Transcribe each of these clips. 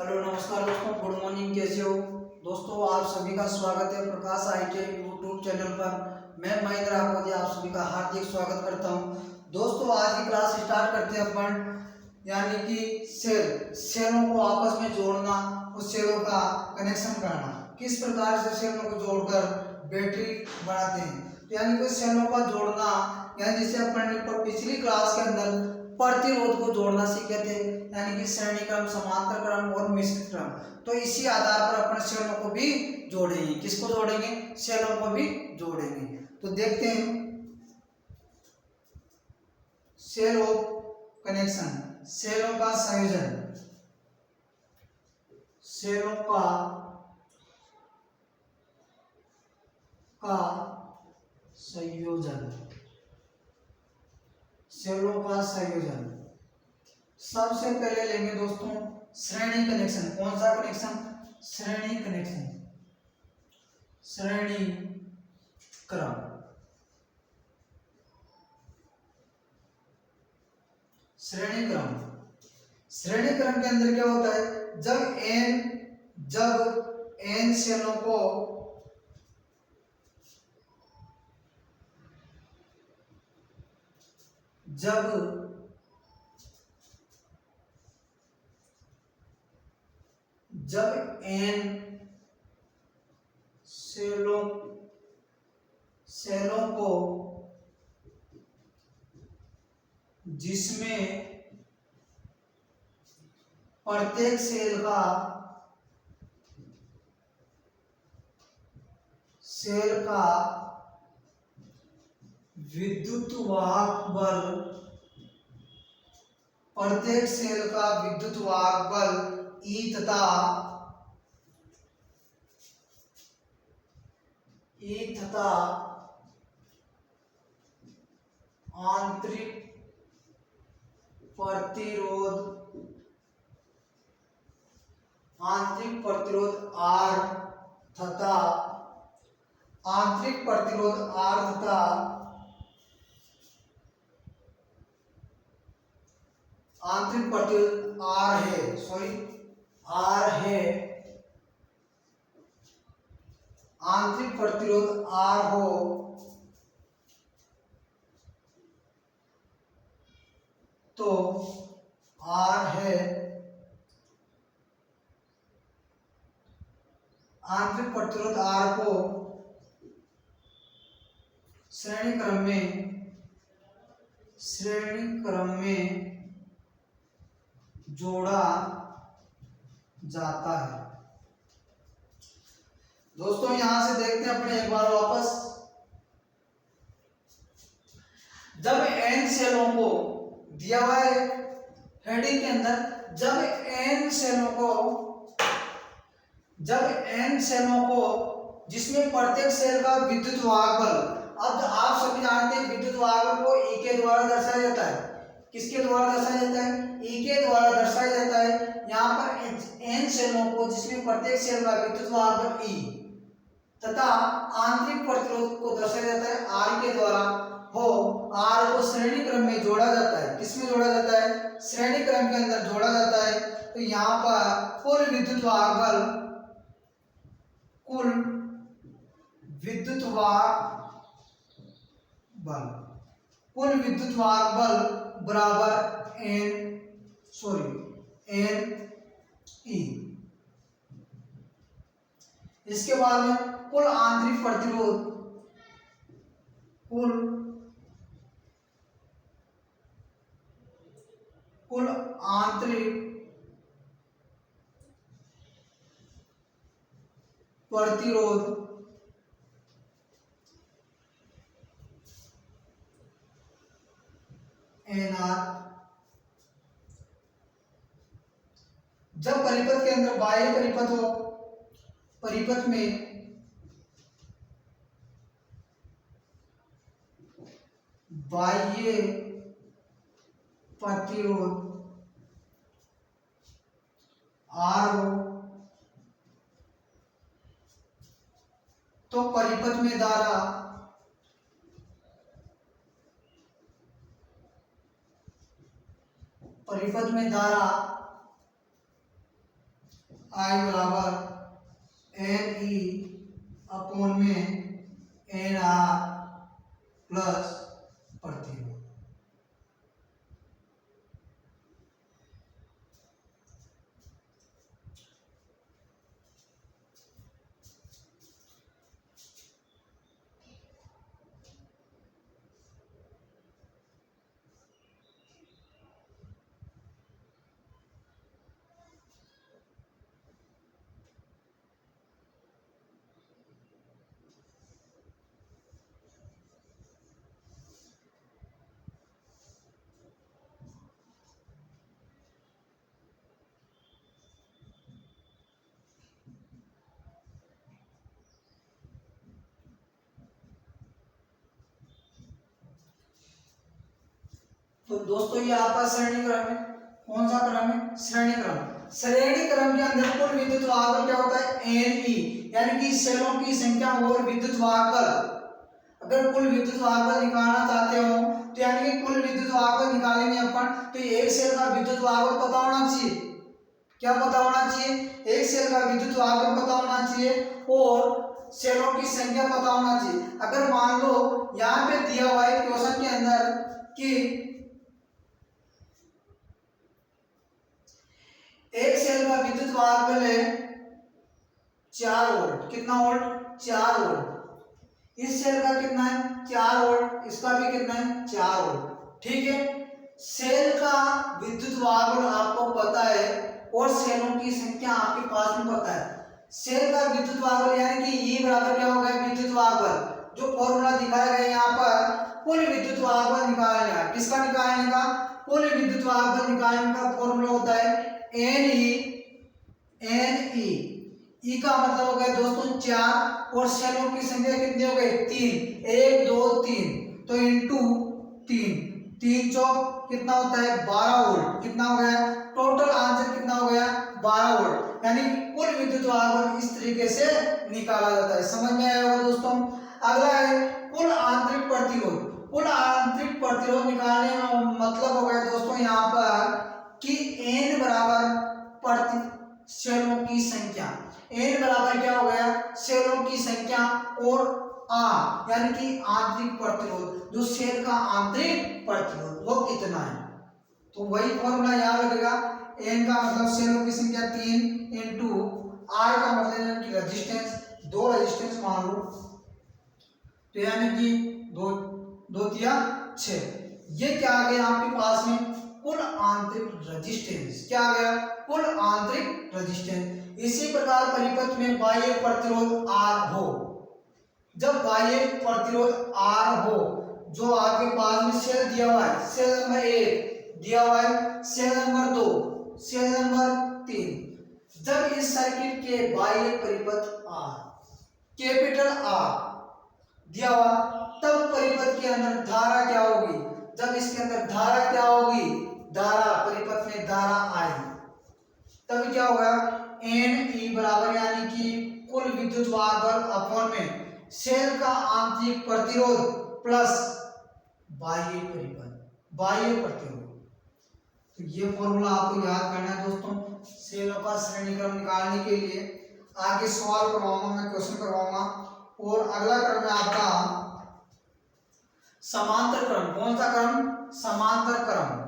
Hello नमस्कार दोस्तों, good morning. कैसे हो दोस्तों? आप सभी का स्वागत है प्रकाश आईटीआई यूट्यूब चैनल पर। मैं महेंद्र आकोदी आप सभी का हार्दिक स्वागत करता हूं। दोस्तों आज की क्लास स्टार्ट करते हैं अपन, यानी कि सेलों को आपस में जोड़ना और सेलों का कनेक्शन करना। किस प्रकार से सेलों को जोड़कर बैटरी बनाते हैं, तो यानी कि सेलों का जोड़ना, यानी जिसे अपन पिछली क्लास के अंदर प्रतिरोध को जोड़ना सीखे थे, यानी कि श्रेणी क्रम, समांतर क्रम और मिश्रित क्रम। तो इसी आधार पर अपन सेलों को भी जोड़ेंगे। किसको जोड़ेंगे? सेलों को भी जोड़ेंगे। तो देखते हैं सेल ऑफ कनेक्शन, सेलों का संयोजन, सेलों का संयोजन, सेलों का संयोजन। सबसे पहले लेंगे दोस्तों श्रेणी कनेक्शन। कौन सा कनेक्शन? श्रेणी कनेक्शन, श्रेणी क्रम। श्रेणी क्रम, श्रेणी क्रम के अंदर क्या होता है? जब n सेलों को जब n सेलों को जिसमें प्रत्येक सेल का विद्युत वाहक बल, प्रत्येक सेल का विद्युत वाहक बल E तथा आंतरिक प्रतिरोध R तथा आंतरिक प्रतिरोध R है, आंतरिक प्रतिरोध R हो तो R है, आंतरिक प्रतिरोध R को श्रेणी क्रम में जोड़ा जाता है। दोस्तों यहां से देखते हैं अपने एक बार वापस। जब n सेलों को दिया हुआ है हेडिंग के अंदर, जब n सेलों को जिसमें प्रत्येक सेल का विद्युत वाहक बल, अब आप सभी जानते हैं विद्युत वाहक बल को E के द्वारा दर्शाया जाता है। किसके द्वारा दर्शाया जाता है? E के द्वारा दर्शाया जाता है। यहाँ पर n सेलों को जिसमें प्रत्येक सेल का विद्युत वाहक बल E तथा आंतरिक प्रतिरोध को दर्शाया जाता है R के द्वारा हो। R को श्रेणी क्रम में जोड़ा जाता है। किसमें जोड़ा जाता है? श्रेणी क्रम के अंदर जोड़ा जाता है। तो यहाँ पर कुल विद्युत वाहक बल बराबर n E। इसके बाद में कुल आंतरिक प्रतिरोध, कुल आंतरिक प्रतिरोध NR। जब परिपथ के अंदर बाह्य परिपथ हो, परिपथ में बाह्य प्रतिरोध R हो तो परिपथ में धारा आई बराबर एन ई अपॉन में एन आर प्लस प्रतिरोध। तो दोस्तों ये आपका श्रेणी क्रम है। कौन सा क्रम है? श्रेणी क्रम। श्रेणी क्रम के अंदर कुल विद्युत वाहक क्या होता है? एन ई, यानी कि सेलों की संख्या और विद्युत वाहक। अगर कुल विद्युत वाहक निकालना चाहते हो तो यानी कि कुल विद्युत वाहक निकालेंगे अपन, तो एक सेल का विद्युत वाहक पता होना चाहिए। क्या पता होना चाहिए? एक सेल का विद्युत वाहक पता होना चाहिए और सेलों की संख्या पता होना चाहिए। अगर मान लो यहाँ पे दिया हुआ है क्वेश्चन के अंदर कि एक सेल का विद्युत वाहक है 4 वोल्ट। कितना वोल्ट? 4 वोल्ट। इस सेल का कितना है? 4 वोल्ट। इसका भी कितना है? 4 वोल्ट। ठीक है, सेल का विद्युत वाहक आपको पता है और सेलों की संख्या आपके पास में पता है। सेल का विद्युत वाहक यानी कि ई बराबर क्या होगा? विद्युत वाहक। जो फॉर्मूला दिखाया गया यहाँ पर कुल विद्युत वाहक निकालने का, किसका निकालने का? कुल विद्युत वाहक निकालने का फॉर्मूला होता है एन ई का मतलब हो गया दोस्तों 4 और सेलों की संख्या कितनी हो गई? 3। 1 2 3 तो इंटू 3, 3 चौक कितना होता है? 12 वोल्ट। कितना हो गया? टोटल आंसर कितना हो गया? 12 वोल्ट। यानी कुल विद्युत वाहक इस तरीके से निकाला जाता है। समझ में आया होगा दोस्तों। अगला है कुल आंतरिक प्रतिरोध। कुल आंतरिक प्रतिरोध निकालने का मतलब हो गया दोस्तों यहाँ पर कि n बराबर सेलों की संख्या। n बराबर क्या हो गया? सेलों की संख्या और r यानी कि आंतरिक प्रतिरोध, जो सेल का आंतरिक प्रतिरोध वो कितना है। तो वही फॉर्मूला याद रखेगा। n का मतलब सेलों की संख्या 3 इंटू r का मतलब कि रेजिस्टेंस, 2 रेजिस्टेंस मान लो, तो यानी कि 2 2 तिया 6। ये क्या आ गया आपके पास में? कुल आंतरिक रेजिस्टेंस। क्या आ गया? कुल आंतरिक रेजिस्टेंस। इसी प्रकार परिपथ में बाह्य प्रतिरोध R हो, जब बाह्य प्रतिरोध R हो, जो आपके पास में सेल दिया हुआ है, सेल नंबर 1 दिया हुआ है, सेल नंबर 2, सेल नंबर 3, जब इस सर्किट के बाह्य परिपथ R, कैपिटल R दिया हुआ, तब परिपथ के अंदर धारा क्या होगी? जब इसके अंदर धारा क्या होगी? धारा, परिपथ में धारा आई, तब क्या होगा? एन ई बराबर यानी कि कुल विद्युत वाहक अपॉन में सेल का आंतरिक प्रतिरोध प्लस बाह्य परिपथ, बाह्य प्रतिरोध। तो ये फॉर्मूला आपको याद करना है दोस्तों सेलों का श्रेणीक्रम निकालने के लिए। आगे सवाल करवाऊंगा, मैं क्वेश्चन करवाऊंगा। और अगला क्रम है आपका समांतर क्रम। कौन सा क्रम? समांतर क्रम।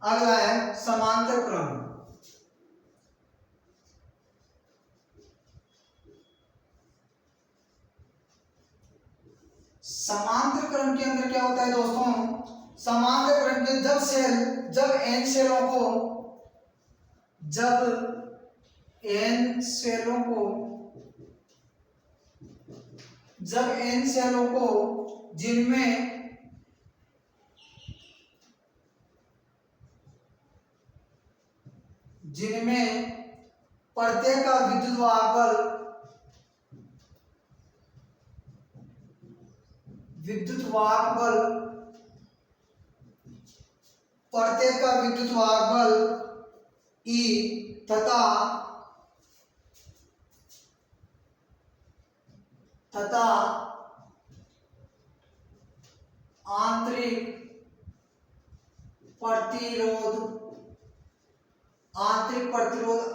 अगला है समांतर क्रम। समांतर क्रम के अंदर क्या होता है दोस्तों? समांतर क्रम के जब n सेलों को जिनमें प्रत्येक का विद्युत वाहक बल, प्रत्येक का विद्युत वाहक बल E तथा आंतरिक प्रतिरोध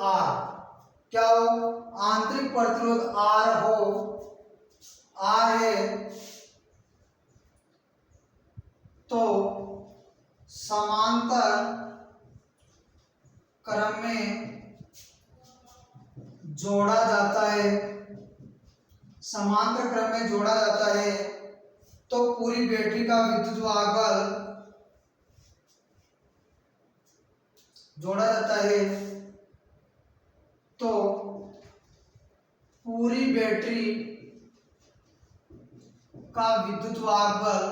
R, क्या हो, आंतरिक प्रतिरोध R है, तो समांतर क्रम में जोड़ा जाता है, समांतर क्रम में जोड़ा जाता है, तो पूरी बैटरी का विद्युत वाहक बल जोड़ा जाता है, तो पूरी बैटरी का विद्युत वाहक बल,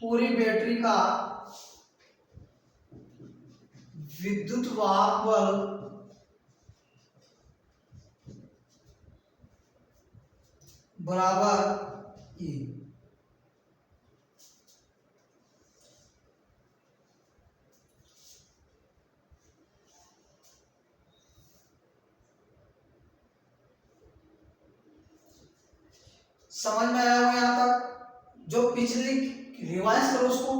पूरी बैटरी का विद्युत वाहक बल बराबर E। समझ में आया हो यहाँ तक? जो पिछली रिवाइज करो उसको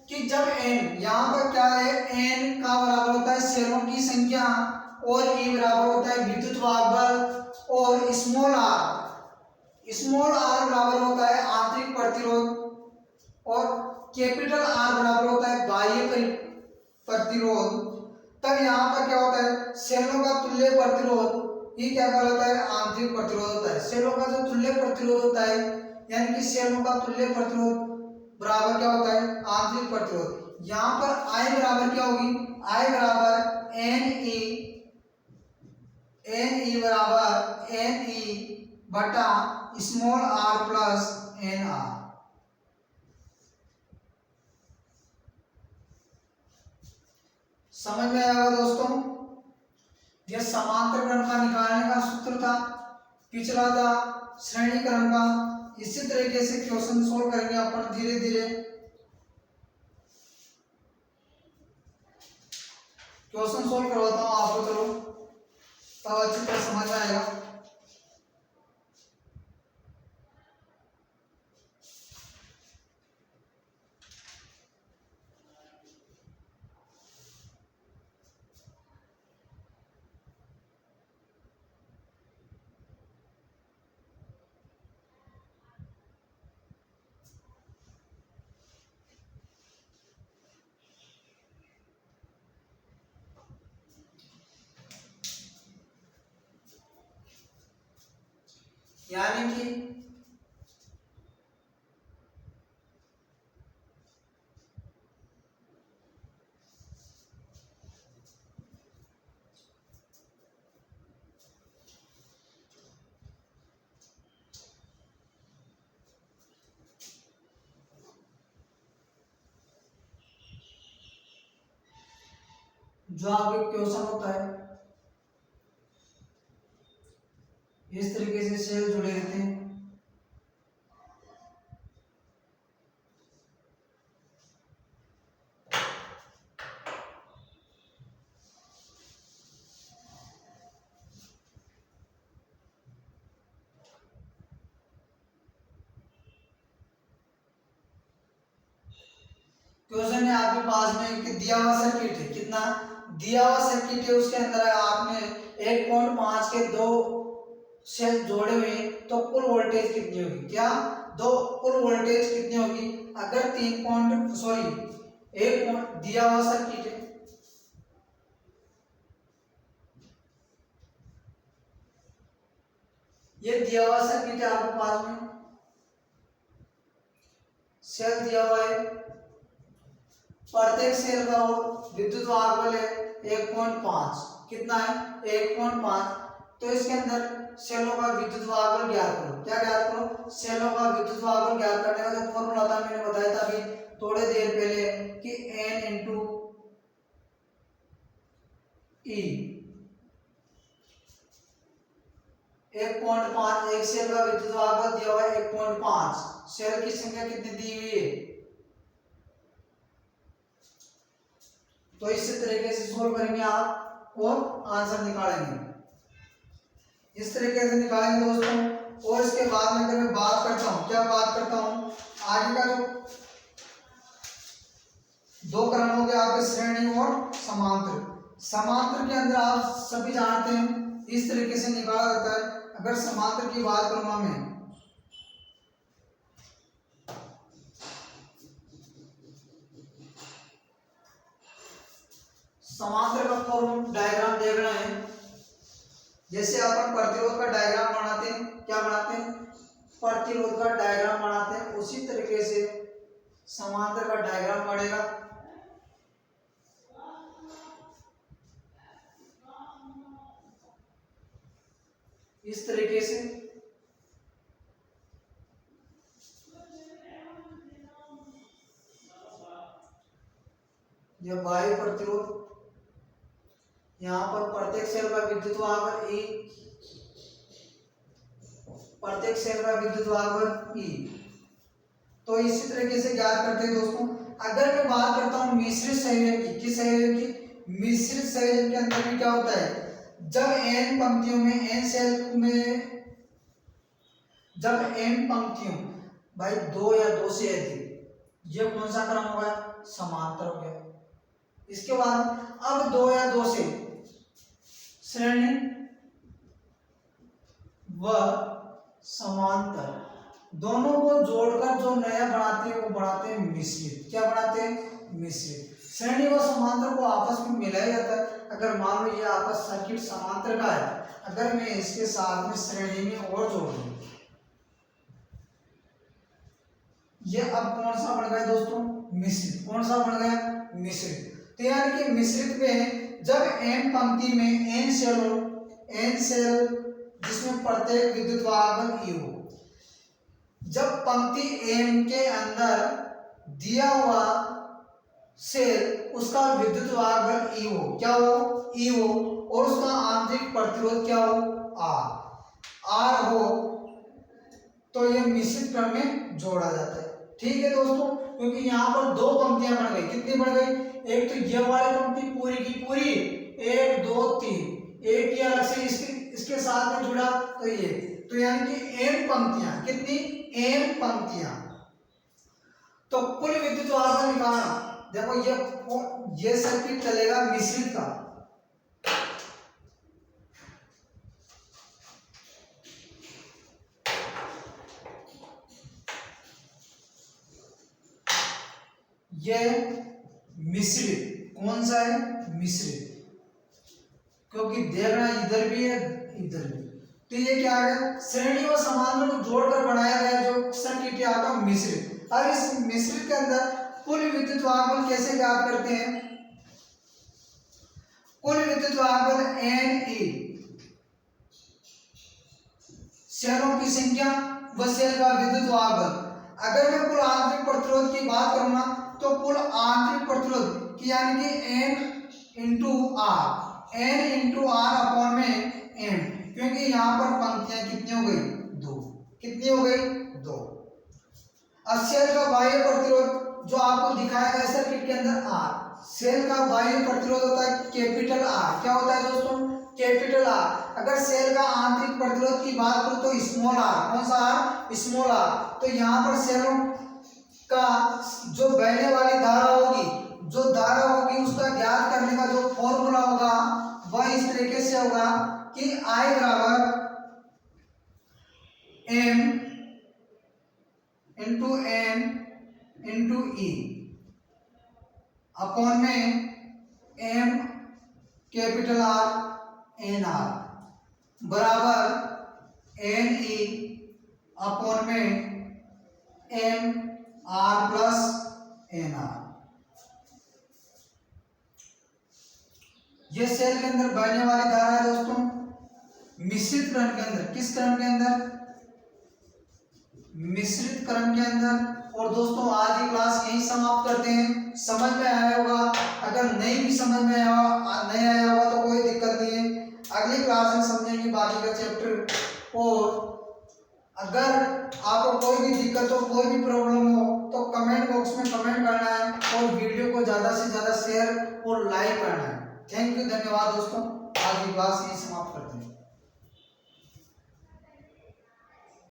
कि जब n, यहाँ पर क्या है, n का बराबर होता है सेलों की संख्या और E बराबर होता है विद्युत वाहक बल और स्मॉल r बराबर होता है आंतरिक प्रतिरोध और कैपिटल R बराबर होता है बाह्य प्रतिरोध, तब यहाँ पर क्या होता है, सेलों का तुल्य प्रतिरोध, ये क्या कहलाता है, आंतरिक प्रतिरोध होता है। सेलों का जो तुल्य प्रतिरोध होता है, यानी कि सेलों का तुल्य प्रतिरोध बराबर क्या होता है, आंतरिक प्रतिरोध। यहाँ पर I बराबर क्या होगी, I बराबर Ne बराबर Ne बटा स्मॉल r प्लस nr। समझ में आएगा दोस्तों? यह समांतर क्रम का निकालने का सूत्र था, पिछला था श्रेणी क्रम का। इसी तरीके से क्वेश्चन सोल्व करेंगे अपन धीरे धीरे। क्वेश्चन सोल्व करवाता हूँ आपको, चलो तब अच्छी तरह समझ में आएगा। यानी कि जो आपके क्वेश्चन होता है इस तरीके से सेल जुड़े रहते हैं। क्वेश्चन है आपके पास में कि दिया हुआ सर्किट है, कितना दिया हुआ सर्किट है, उसके अंदर आपने 1.5 के दो सेल जोड़े हुए हैं, तो कुल वोल्टेज कितनी होगी, क्या दो कुल वोल्टेज कितनी होगी, अगर 1 दिया हुआ सर्किट है, ये दिया हुआ सर्किट है आपके पास में, सेल दिया हुआ है, प्रत्येक सेल का विद्युत वाहक बल है 1.5, कितना है 1.5, तो इसके अंदर सेलों का विद्युत वाहक बल ज्ञात करो। क्या ज्ञात करो, सेलों का विद्युत वाहक बल ज्ञात करने का जो फॉर्मूला था मैंने बताया था अभी थोड़ी देर पहले कि n इंटू E, 1.5 एक सेल का विद्युत वाहक बल दिया हुआ है 1.5, शेल की संख्या कितनी दी हुई है। तो इस तरीके से सोल्व करेंगे आप और आंसर निकालेंगे, इस तरीके से निकालेंगे दोस्तों। और इसके बाद में अगर मैं बात करता हूँ, क्या बात करता हूँ, आगे का जो दो क्रम हो गया आपके श्रेणी और समांतर। समांतर के अंदर आप सभी जानते हैं इस तरीके से निकाला जाता है। अगर समांतर की बात करूंगा मैं, समांतर का फॉर्म डायग्राम देख रहे हैं, जैसे अपन प्रतिरोध का डायग्राम बनाते हैं, क्या बनाते हैं, प्रतिरोध का डायग्राम बनाते हैं, उसी तरीके से समांतर का डायग्राम बनेगा। इस तरीके से यह वायु प्रतिरोध, यहाँ पर प्रत्येक सेल का विद्युत वाहक E, प्रत्येक सेल का विद्युत वाहक E। तो इसी तरीके से ज्ञात करते हैं दोस्तों। अगर मैं बात करता हूँ मिश्रित संयोजन की, किस संयोजन की, मिश्रित संयोजन के अंदर भी क्या होता है, जब n पंक्तियों में n सेल में, जब n पंक्तियों भाई दो या दो से अधिक, ये कौन सा क्रम होगा, समांतर हो गया। इसके बाद अब दो या दो से श्रेणी व समांतर, दोनों को जोड़कर जो नया बनाते हैं वो बनाते हैं मिश्रित। क्या बनाते हैं, मिश्रित। श्रेणी व समांतर को आपस में मिलाया जाता है। अगर मान लो ये आपस सर्किट समांतर का है, अगर मैं इसके साथ में श्रेणी में और जोड़ दूं, ये अब कौन सा बन गया दोस्तों, मिश्रित। कौन सा बन गया, मिश्रित। तो यानी कि मिश्रित में जब n पंक्ति में n सेल हो, n सेल जिसमें प्रत्येक विद्युत वाहक E हो, जब पंक्ति m के अंदर दिया हुआ सेल उसका विद्युत वाहक E हो, क्या हो, E हो, और उसका आंतरिक प्रतिरोध क्या हो, R हो, तो यह मिश्रित क्रम में जोड़ा जाता है। ठीक है दोस्तों, क्योंकि यहाँ पर दो पंक्तियां बन गई, कितनी बन गई, एक तो ये वाली पंक्ति पूरी की पूरी, 1 2 3, एक ही अलग से इसके साथ में जुड़ा, तो ये, तो यानी कि n पंक्तियां, कितनी, n पंक्तियां। तो कुल विद्युत वाहक निकालना, देखो ये सर्किट चलेगा मिश्रित का, ये मिश्रित, कौन सा है, मिश्रित, क्योंकि देखना इधर भी है इधर भी। तो ये क्या है, श्रेणी व समांतर को जोड़कर बनाया गया जो सर्किट है आपका मिश्रित। अब इस मिश्रित के अंदर कुल विद्युत वाहक कैसे ज्ञात करते हैं, कुल विद्युत वाहक Ne, सेलों की संख्या व सेल का विद्युत वाहक। अगर मैं कुल आंतरिक प्रतिरोध की बात करूंगा तो कुल आंतरिक प्रतिरोध की यानी कि n इंटू आर अपॉन में m, क्योंकि यहाँ पर पंक्तियां कितनी हो गई, दो, कितनी हो गई, दो। अब सेल का बाह्य प्रतिरोध जो आपको दिखाया गया सर्किट के अंदर R, सेल का बाह्य प्रतिरोध होता है कैपिटल R। क्या होता है दोस्तों, कैपिटल R। अगर सेल का आंतरिक प्रतिरोध की बात करूं तो स्मॉल r, कौन सा r, स्मॉल r। तो यहाँ पर सेलों का जो बहने वाली धारा होगी, जो धारा होगी उसका ज्ञात करने का जो फॉर्मूला होगा वह इस तरीके से होगा कि I बराबर m into n into E upon में m capital R n R बराबर n E अपॉन में m R plus n R। ये सेल के अंदर बहने वाली धारा है दोस्तों मिश्रित क्रम के अंदर। किस क्रम के अंदर, मिश्रित क्रम के अंदर। और दोस्तों आज की क्लास यहीं समाप्त करते हैं। समझ में आया होगा, अगर नहीं भी समझ में नहीं आया होगा तो कोई दिक्कत नहीं है, अगली क्लास में समझेंगे बाकी का चैप्टर। और अगर आपको कोई भी दिक्कत हो, कोई भी प्रॉब्लम हो तो कमेंट बॉक्स में कमेंट करना है और वीडियो को ज़्यादा से ज़्यादा शेयर और लाइक करना है। थैंक यू, धन्यवाद दोस्तों। आज की क्लास यही समाप्त करते हैं।